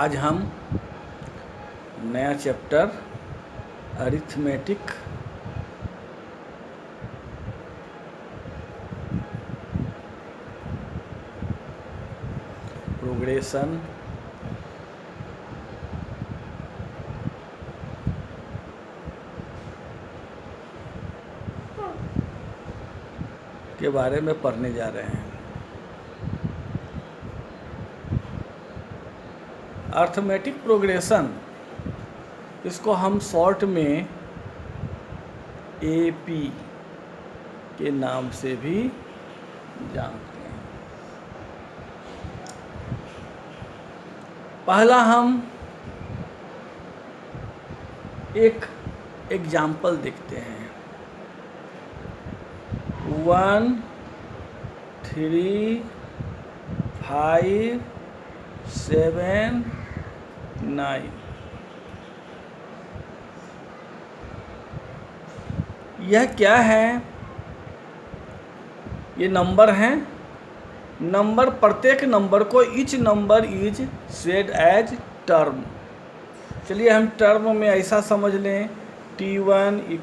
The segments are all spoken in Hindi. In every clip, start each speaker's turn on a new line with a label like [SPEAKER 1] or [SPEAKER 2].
[SPEAKER 1] आज हम नया चैप्टर अरिथमेटिक प्रोग्रेशन के बारे में पढ़ने जा रहे हैं। अरिथमेटिक प्रोग्रेशन, इसको हम शॉर्ट में एपी के नाम से भी जानते हैं। पहला हम एक एग्जाम्पल देखते हैं। 1 3 5 7 9। यह क्या है? ये नंबर हैं। नंबर, प्रत्येक नंबर को each number is said as term. चलिए हम टर्म में ऐसा समझ लें, T1 =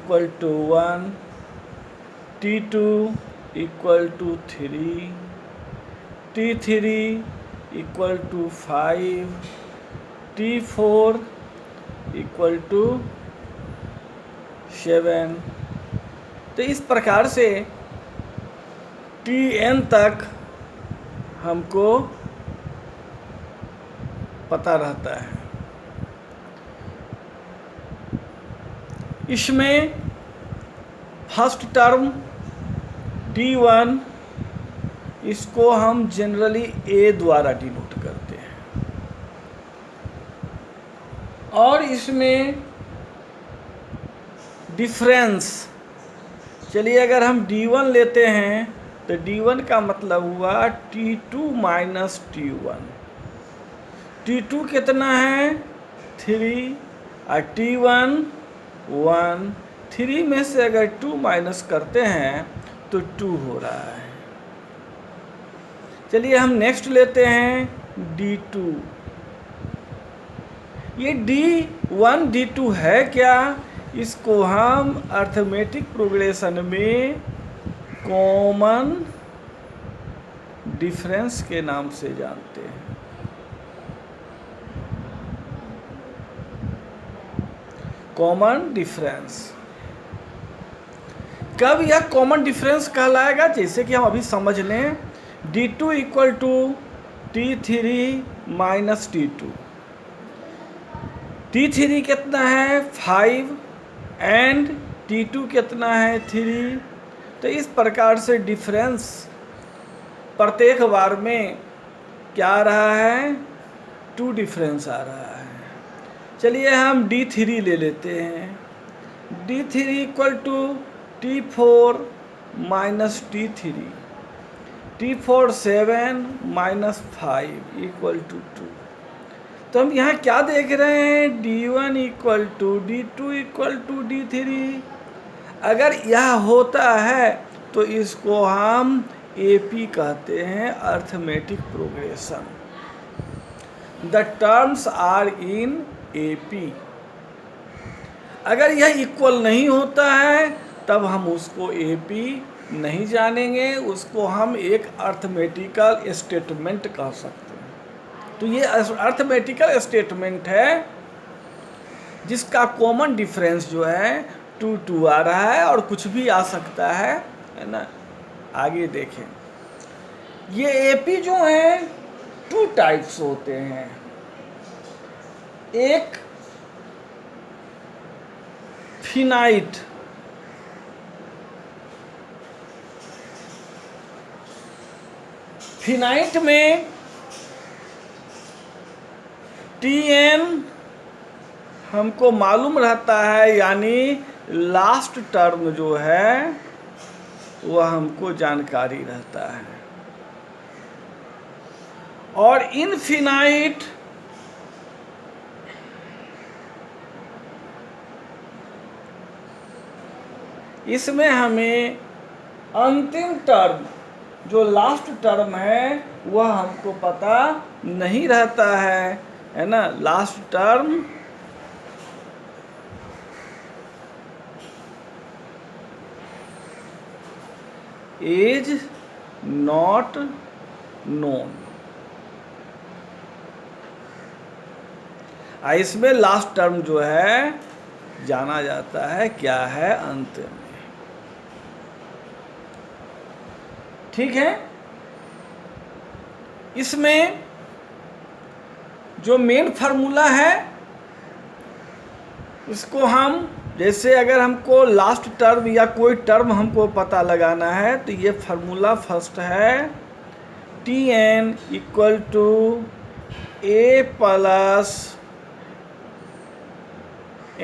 [SPEAKER 1] 1, T2 = 3, T3 = 5, T4 = 7। तो इस प्रकार से Tn तक हमको पता रहता है। इसमें फर्स्ट टर्म T1, इसको हम जनरली A द्वारा डिनोट करते हैं। और इसमें डिफरेंस, चलिए अगर हम D1 लेते हैं तो D1 का मतलब हुआ T2 - T1। T2 कितना है? 3 और T1 1। 3 में से अगर 2 माइनस करते हैं तो 2 हो रहा है। चलिए हम नेक्स्ट लेते हैं D2। ये D1 D2 है क्या? इसको हम अरिथमेटिक प्रोग्रेशन में कॉमन डिफरेंस के नाम से जानते हैं। Common difference. कब यह कॉमन डिफरेंस कहलाएगा? जैसे कि हम अभी समझ लें, D2 = T3 - T2। T3 कितना है? 5 एंड T2 कितना है? 3। तो इस प्रकार से डिफरेंस प्रत्येक बार में क्या आ रहा है? 2 डिफरेंस आ रहा है। चलिए हम D3 ले लेते हैं। D3 = T4 - T3। T4 7 - 5 = 2। तो हम यहाँ क्या देख रहे हैं? D1 = D2 = D3। अगर यह होता है तो इसको हम AP कहते हैं, arithmetic progression. The terms are in AP। अगर यह इक्वल नहीं होता है तब हम उसको AP नहीं जानेंगे, उसको हम एक अरिथमेटिकल स्टेटमेंट कह सकते हैं। तो ये अरिथमेटिकल स्टेटमेंट है जिसका कॉमन डिफरेंस जो है 2 आ रहा है, और कुछ भी आ सकता है ना। आगे देखें, ये AP जो है 2 टाइप्स होते हैं। एक फिनाइट, फिनाइट में Tn हमको मालूम रहता है, यानी लास्ट टर्म जो है वह हमको जानकारी रहता है। और इनफिनाइट इसमें हमें अंतिम टर्म, जो लास्ट टर्म है, वह हमको पता नहीं रहता है। है ना, last term is not known. इसमें लास्ट टर्म जो है जाना जाता है क्या है, अंत में। ठीक है, इसमें जो मेन फार्मूला है इसको हम, जैसे अगर हमको लास्ट टर्म या कोई टर्म हमको पता लगाना है तो ये फार्मूला फर्स्ट है Tn equal to a plus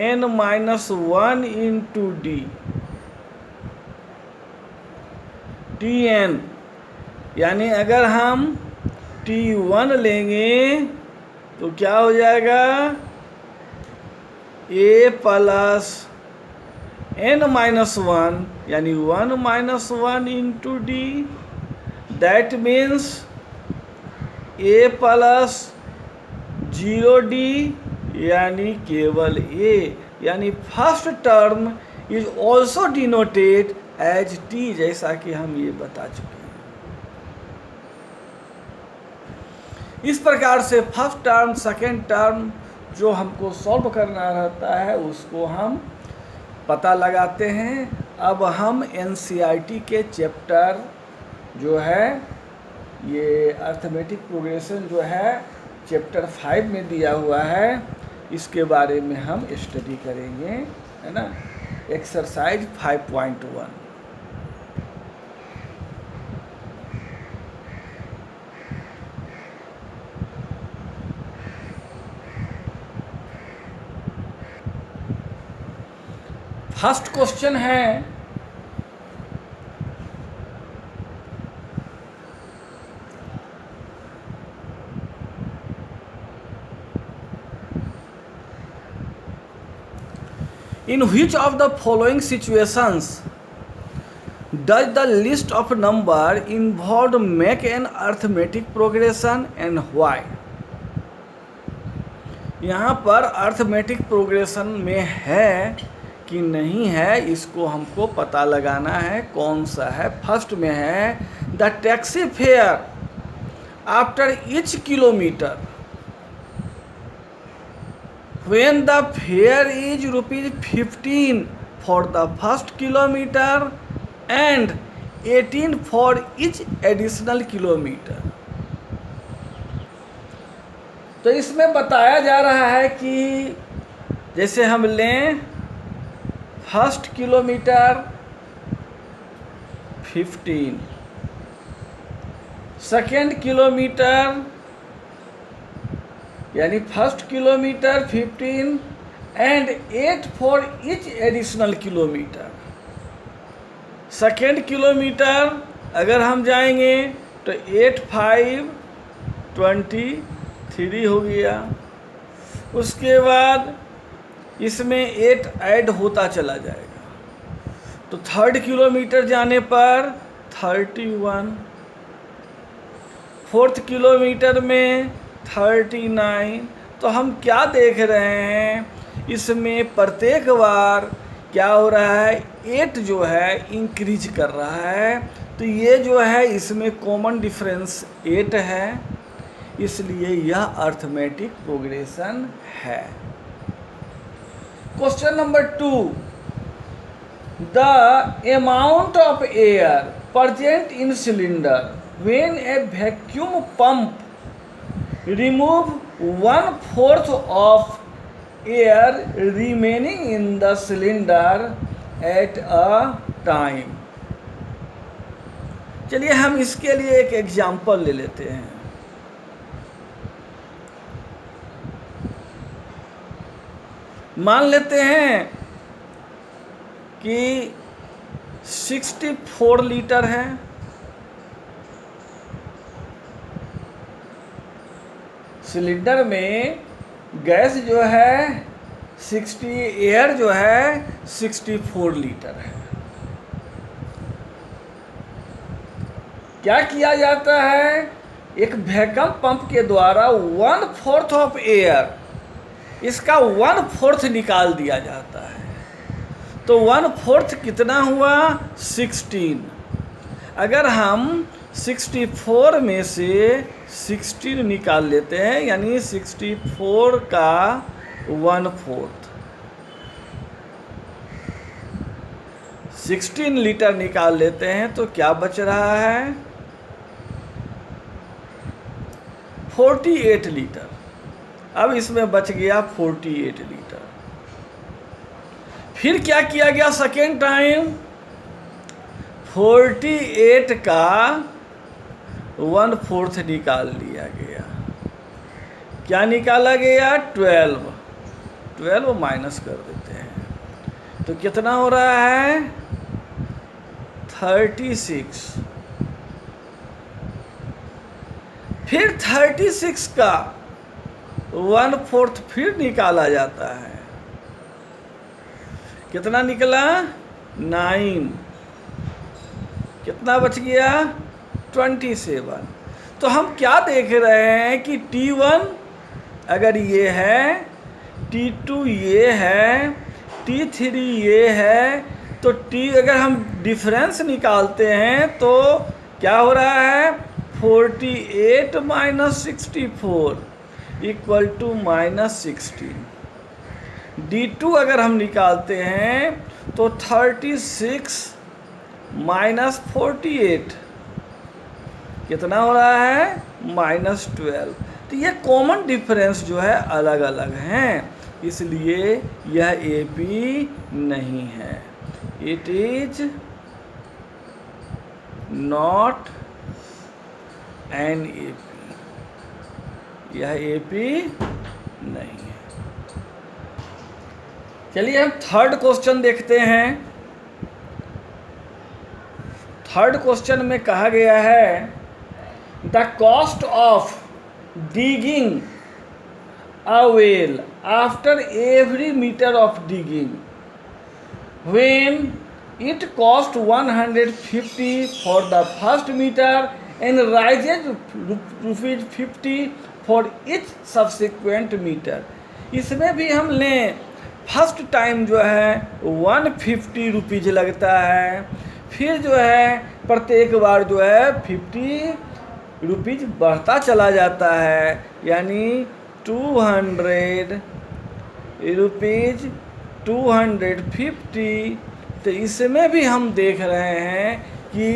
[SPEAKER 1] n minus 1 into d. Tn यानी अगर हम T1 लेंगे तो क्या हो जाएगा, a प्लस n माइनस 1 यानी 1 minus 1 into d. That means a plus 0d यानी केवल a, यानी first term is also denoted as t, जैसा कि हम ये बता चुके हैं। इस प्रकार से फर्स्ट टर्म सेकेंड टर्म जो हमको सॉल्व करना रहता है उसको हम पता लगाते हैं। अब हम NCERT के चैप्टर जो है ये अर्थमेटिक प्रोग्रेशन जो है चैप्टर 5 में दिया हुआ है, इसके बारे में हम स्टडी करेंगे, है ना। एक्सरसाइज 5.1। फर्स्ट क्वेश्चन है in which of the following situations does the list of number involved make an arithmetic progression and why। यहाँ पर अर्थमेटिक प्रोग्रेशन में है कि नहीं है इसको हमको पता लगाना है, कौन सा है। फर्स्ट में है the taxi fare after each kilometre when the fare is ₹15 for the first kilometer and 18 for each additional kilometer। तो इसमें बताया जा रहा है कि जैसे हम लें फर्स्ट किलोमीटर 15, सेकेंड किलोमीटर यानी first kilometre 15 and 8 for each additional kilometre. Second kilometre अगर हम जाएंगे तो 8 5 23 हो गया। उसके बाद इसमें 8 ऐड होता चला जाएगा, तो थर्ड किलोमीटर जाने पर 31, फोर्थ किलोमीटर में 39। तो हम क्या देख रहे हैं, इसमें प्रत्येक बार क्या हो रहा है, 8 जो है इंक्रीज कर रहा है। तो ये जो है इसमें कॉमन डिफरेंस 8 है, इसलिए यह अर्थमेटिक प्रोग्रेशन है। Question number 2, the amount of air present in cylinder when A vacuum pump remove 1/4 of air remaining in the cylinder at a time। चलिए हम इसके लिए एक एग्जाम्पल ले लेते हैं। मान लेते हैं कि 64 लीटर है, सिलेंडर में गैस जो है 60, एयर जो है 64 लीटर है। क्या किया जाता है एक वैक्यूम पंप के द्वारा 1/4 ऑफ एयर, इसका 1/4 निकाल दिया जाता है। तो 1/4 कितना हुआ? 16। अगर हम 64 में से 16 निकाल लेते हैं, यानी 64 का 1/4, 16 लीटर निकाल लेते हैं तो क्या बच रहा है? 48 लीटर। अब इसमें बच गया 48 लीटर। फिर क्या किया गया सेकेंड टाइम? 48 का 1/4 निकाल लिया गया। क्या निकाला गया? 12 माइनस कर देते हैं तो कितना हो रहा है? 36। फिर 36 का 1/4 फिर निकाला जाता है। कितना निकला? 9। कितना बच गया? 27। तो हम क्या देख रहे हैं कि T1 अगर ये है, T2 ये है, T3 ये है, तो अगर हम डिफरेंस निकालते हैं तो क्या हो रहा है? 48 माइनस 64 इक्वल टू -16। D2 अगर हम निकालते हैं तो 36 माइनस 48 कितना हो रहा है? -12। तो ये कॉमन डिफरेंस जो है अलग अलग हैं, इसलिए यह AP नहीं है। It is not an AP, यह AP नहीं है। चलिए हम थर्ड क्वेश्चन देखते हैं। थर्ड क्वेश्चन में कहा गया है the cost of digging a well after every metre of digging when it cost 150 for the first meter and rises ₹50 for each subsequent meter। इसमें भी हम लें, फर्स्ट टाइम जो है 150 रुपीज़ लगता है, फिर जो है प्रत्येक बार जो है 50 रुपीज़ बढ़ता चला जाता है, यानी 200 रुपीज़ 250। तो इसमें भी हम देख रहे हैं कि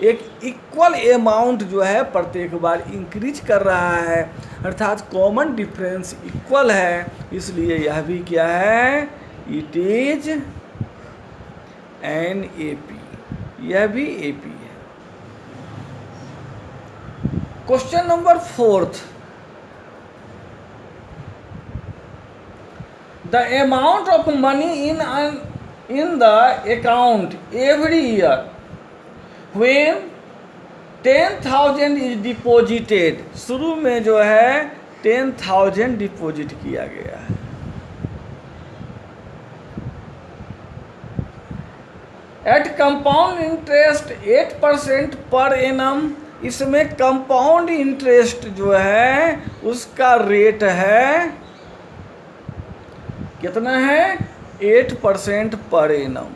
[SPEAKER 1] एक इक्वल अमाउंट जो है प्रत्येक बार इंक्रीज कर रहा है, अर्थात कॉमन डिफरेंस इक्वल है, इसलिए यह भी क्या है? इट इज एन AP, यह भी AP है। Question number 4th, the amount of money in the account every year when 10,000 is deposited। शुरू में जो है 10,000 डिपॉजिट किया गया है। Eight compound interest 8% per annum. इसमें कंपाउंड इंटरेस्ट जो है उसका रेट है कितना है? 8% पर एनम।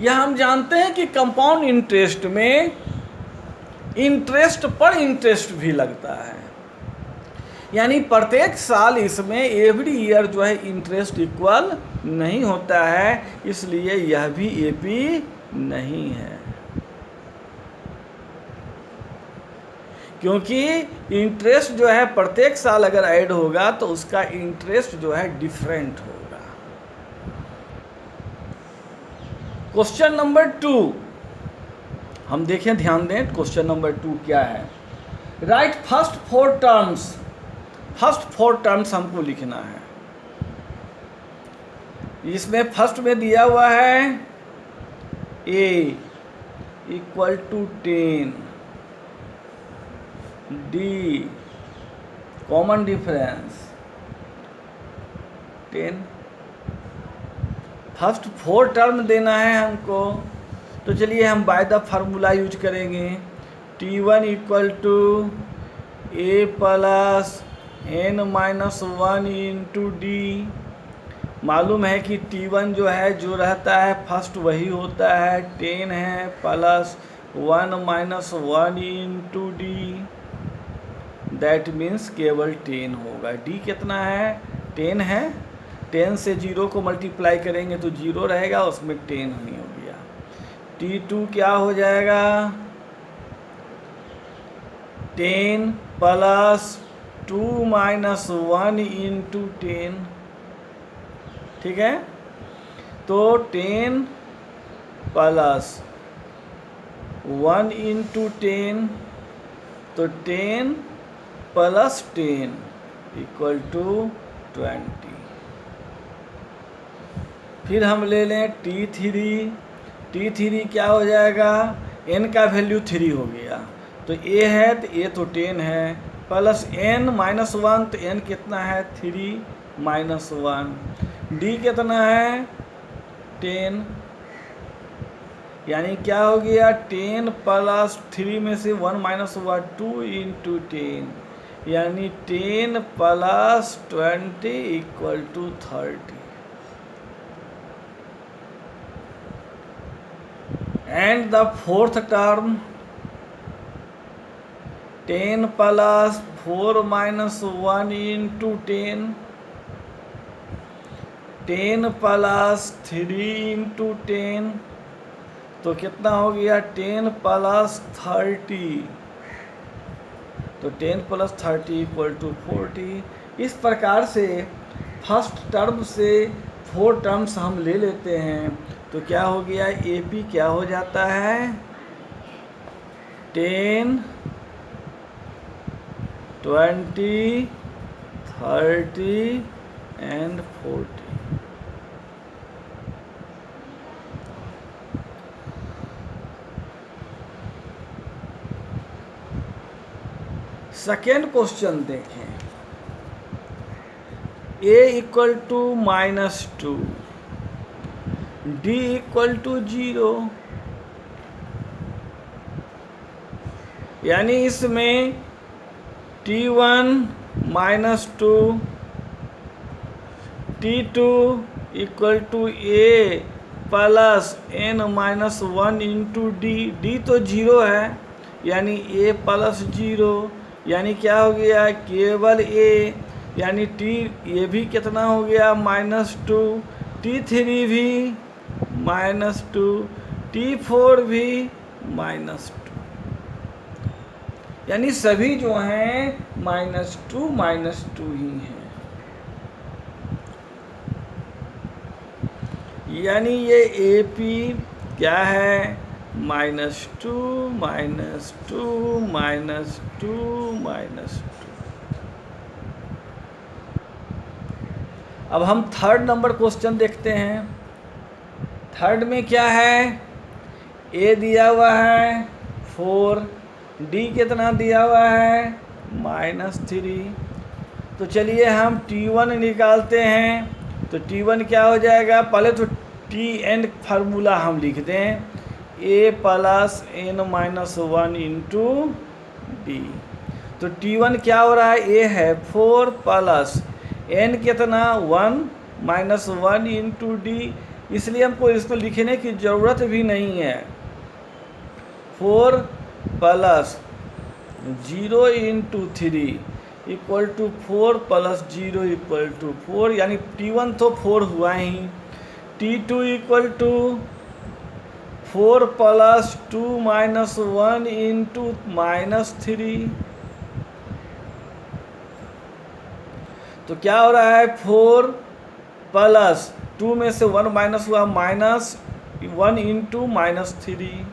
[SPEAKER 1] यह हम जानते हैं कि कंपाउंड इंटरेस्ट में इंटरेस्ट पर इंटरेस्ट भी लगता है, यानी प्रत्येक साल इसमें एवरी ईयर जो है इंटरेस्ट इक्वल नहीं होता है, इसलिए यह भी AP नहीं है, क्योंकि इंटरेस्ट जो है प्रत्येक साल अगर ऐड होगा तो उसका इंटरेस्ट जो है डिफरेंट होगा। क्वेश्चन नंबर 2 हम देखें, ध्यान दें। क्वेश्चन नंबर 2 क्या है? Right first 4 terms. First 4 terms हमको लिखना है। इसमें फर्स्ट में दिया हुआ है A equal to 10, D common difference 10। First 4 term देना है हमको, तो चलिए हम बाय द फार्मूला यूज करेंगे। T1 equal to a plus n minus one into d. मालूम है कि T1 जो है जो रहता है फर्स्ट वही होता है, 10 है plus 1 minus one into d, that means केवल 10 होगा। डी कितना है? 10 है। 10 से 0 को मल्टीप्लाई करेंगे तो 0 रहेगा, उसमें 10 नहीं हो गया। T2 क्या हो जाएगा? 10 प्लस 2 माइनस 1 इंटू 10, ठीक है। तो 10 प्लस 1 इंटू 10, तो 10 प्लस 10 इक्वल टू 20। फिर हम ले लें T3। T3 क्या हो जाएगा? n का वैल्यू 3 हो गया, तो a है तो a तो 10 है, प्लस n माइनस 1, तो n कितना है? 3 माइनस 1। d कितना है? 10, यानी क्या हो गया? 10 प्लस 3 में से 1 माइनस हुआ 2 इंटू 10, यानी 10 plus 20 equal to 30। And the fourth term 10 plus 4 minus 1 into 10, 10 plus 3 into 10, तो कितना हो गया? 10 प्लस 30, तो 10 प्लस 30 इक्वल टू 40। इस प्रकार से फर्स्ट टर्म से 4 टर्म्स हम ले लेते हैं, तो क्या हो गया? AP क्या हो जाता है? 10, 20, 30 एंड 40। सेकेंड क्वेश्चन देखें। a equal to -2, d equal to 0, यानी इसमें T1 -2, T2 equal to a plus n minus 1 into d. D तो 0 है, यानी a प्लस 0, यानी क्या हो गया? केवल a, यानी ये भी कितना हो गया? -2, T3 भी -2, T4 भी -2, यानी सभी जो हैं -2 ही हैं। यानी ये AP क्या है? -2, -2, -2, -2। अब हम थर्ड नंबर क्वेश्चन देखते हैं। थर्ड में क्या है? A दिया हुआ है 4, D कितना दिया हुआ है? -3। तो चलिए हम T1 निकालते हैं। तो T1 क्या हो जाएगा? पहले तो Tn फार्मूला हम लिख दें, a plus n minus 1 into D. तो T1 क्या हो रहा है? a है 4 प्लस n कितना? 1 माइनस 1 इंटू डी, इसलिए हमको इसको लिखने की ज़रूरत भी नहीं है। 4 plus 0 into 3 equal to 4 plus 0 equal to 4, यानी T1 तो 4 हुआ ही। T2 equal to 4 plus 2 minus 1 into -3, तो क्या हो रहा है? 4 प्लस 2 में से 1 माइनस हुआ -1 into -3,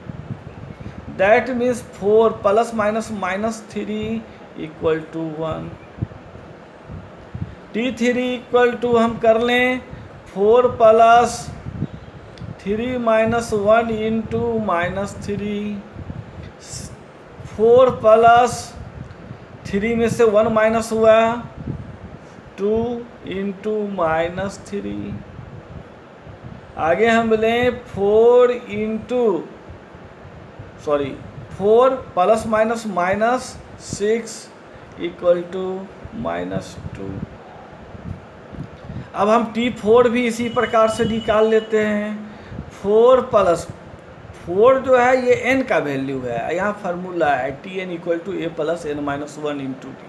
[SPEAKER 1] that means 4 plus minus -3 equal to 1। T3 equal to हम कर लें 4 प्लस 3 माइनस 1 इंटू -3, 4 प्लस 3 में से 1 माइनस हुआ 2 इंटू -3। आगे हम लें 4 4 plus minus minus 6 equal to -2। अब हम T4 भी इसी प्रकार से निकाल लेते हैं। 4 प्लस 4 जो है ये n का वैल्यू है, यहाँ फार्मूला है Tn equal to a plus n minus 1 into t.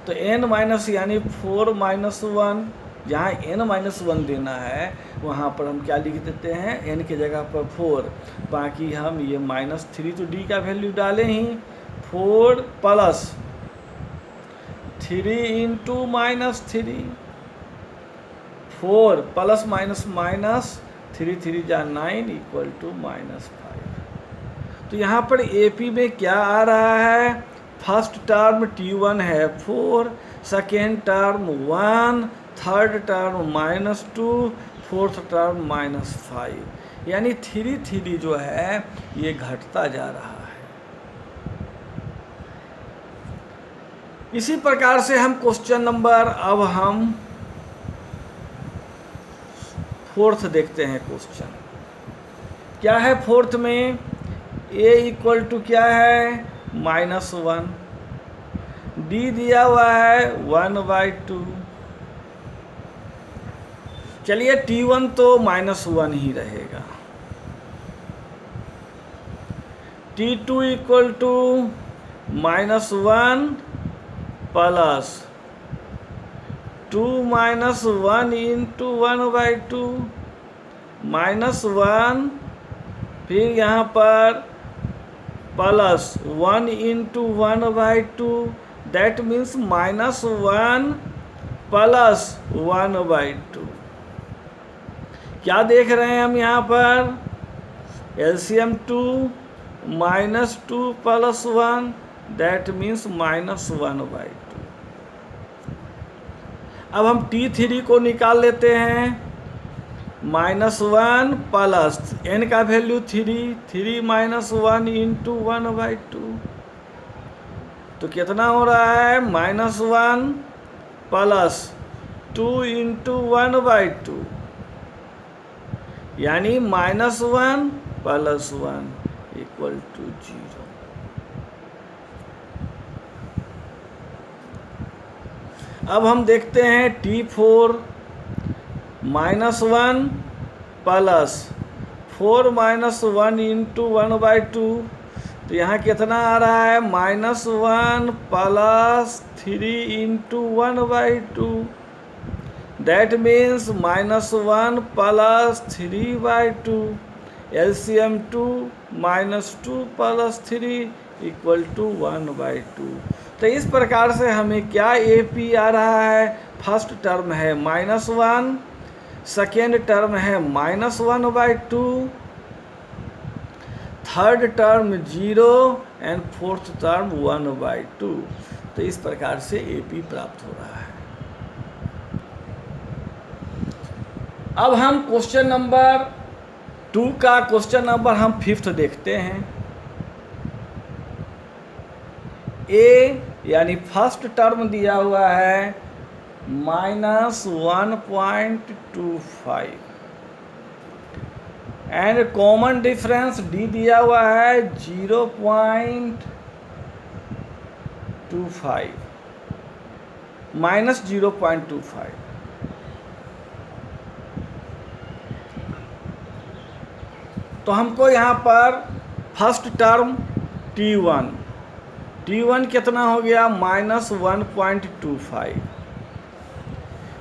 [SPEAKER 1] तो n माइनस यानी 4 माइनस 1, जहाँ n माइनस 1 देना है वहाँ पर हम क्या लिख देते हैं, n की जगह पर 4, बाकी हम ये -3 तो d का वैल्यू डालें ही। 4 plus 3 into -3, 4 plus minus minus 3 3 जा 9 इक्वल टू -5। तो यहाँ पर AP में क्या आ रहा है, फर्स्ट टर्म T1 है 4, second term 1, third term -2, fourth term -5, यानी 3 3 जो है ये घटता जा रहा है। इसी प्रकार से हम क्वेश्चन नंबर, अब हम फोर्थ देखते हैं। क्वेश्चन क्या है फोर्थ में, a इक्वल टू क्या है -1, d दिया हुआ है 1/2। चलिए T1 तो -1 ही रहेगा। T2 equal to -1 plus 2 -1 into 1/2 -1, फिर यहाँ पर plus 1 into 1/2, that means -1 plus 1/2। क्या देख रहे हैं हम यहाँ पर, LCM 2 -2 प्लस 1, दैट मीन्स -1/2। अब हम T3 को निकाल लेते हैं। -1 प्लस n का वैल्यू 3 -1 इंटू 1/2, तो कितना हो रहा है, -1 प्लस 2 इंटू 1/2, यानी -1 प्लस 1 इक्वल टू 0। अब हम देखते हैं T4 -1 प्लस 4 -1 इंटू 1/2, तो यहाँ कितना आ रहा है, -1 plus 3 into 1/2, that means -1 plus 3/2, LCM 2 -2 plus 3 equal to 1/2। तो इस प्रकार से हमें क्या AP आ रहा है, फर्स्ट टर्म है -1, सेकेंड टर्म है -1/2, third term 0 and fourth term 1/2। तो इस प्रकार से AP प्राप्त हो रहा है। अब हम क्वेश्चन नंबर 2 का क्वेश्चन नंबर हम 5th देखते हैं। A यानी फर्स्ट टर्म दिया हुआ है -1.25 एंड कॉमन डिफरेंस D दिया हुआ है 0.25 -0.25। तो हमको यहाँ पर फर्स्ट टर्म T1 कितना हो गया, -1.25।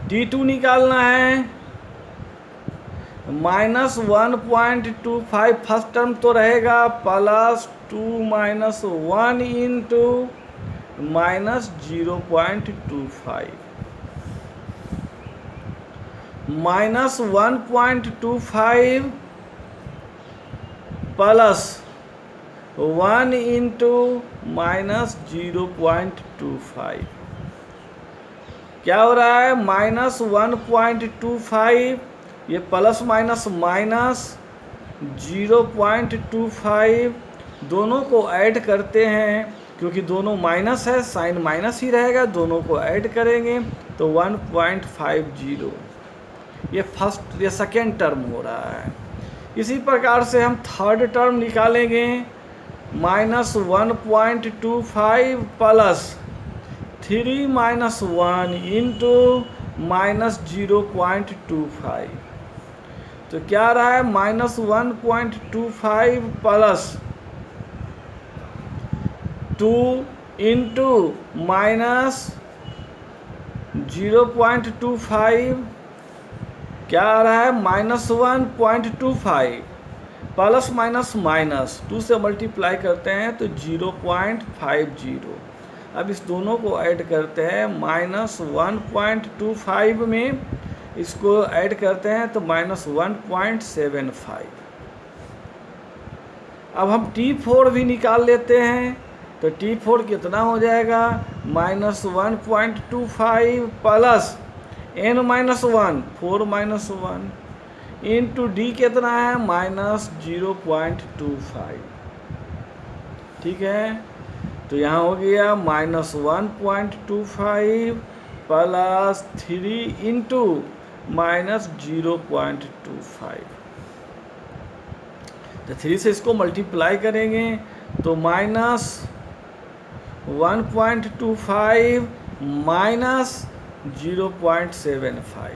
[SPEAKER 1] T2 निकालना है, -1.25 फर्स्ट टर्म तो रहेगा, प्लस 2 -1 इंटू -0.25, -1.25 प्लस 1 इंटू -0.25, क्या हो रहा है, -1.25, ये प्लस माइनस माइनस 0.25, दोनों को ऐड करते हैं, क्योंकि दोनों माइनस है साइन माइनस ही रहेगा, दोनों को ऐड करेंगे तो 1.50, ये सेकेंड टर्म हो रहा है। इसी प्रकार से हम थर्ड टर्म निकालेंगे, minus 1.25 plus 3 minus 1 into minus 0.25, तो क्या रहा है माइनस 1.25 प्लस 2 इंटू माइनस 0.25, क्या आ रहा है माइनस 1.25 प्लस माइनस माइनस 2 से मल्टीप्लाई करते हैं तो 0.50। अब इस दोनों को ऐड करते हैं, माइनस 1.25 में इसको ऐड करते हैं तो माइनस 1.75। अब हम T4 भी निकाल लेते हैं, तो T4 कितना हो जाएगा minus 1.25 plus n minus 1 4 minus 1 into D कितना है माइनस 0.25। ठीक है, तो यहाँ हो गया माइनस 1.25 प्लस 3 इंटू माइनस 0.25। तो 3 से इसको मल्टीप्लाई करेंगे तो माइनस 1.25 माइनस 0.75,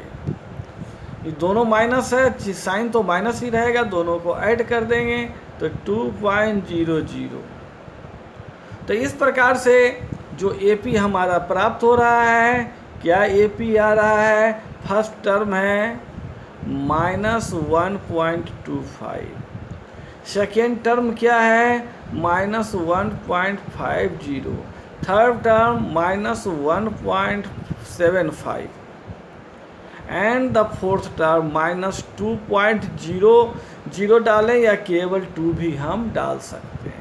[SPEAKER 1] ये दोनों माइनस है, साइन तो माइनस ही रहेगा, दोनों को ऐड कर देंगे तो 2.00। तो इस प्रकार से जो AP हमारा प्राप्त हो रहा है, क्या AP आ रहा है, फर्स्ट टर्म है माइनस 1.25, सेकेंड टर्म क्या है minus 1.50, third term minus 1.75 and the fourth term minus 2.00 डालें या केवल 2 भी हम डाल सकते हैं।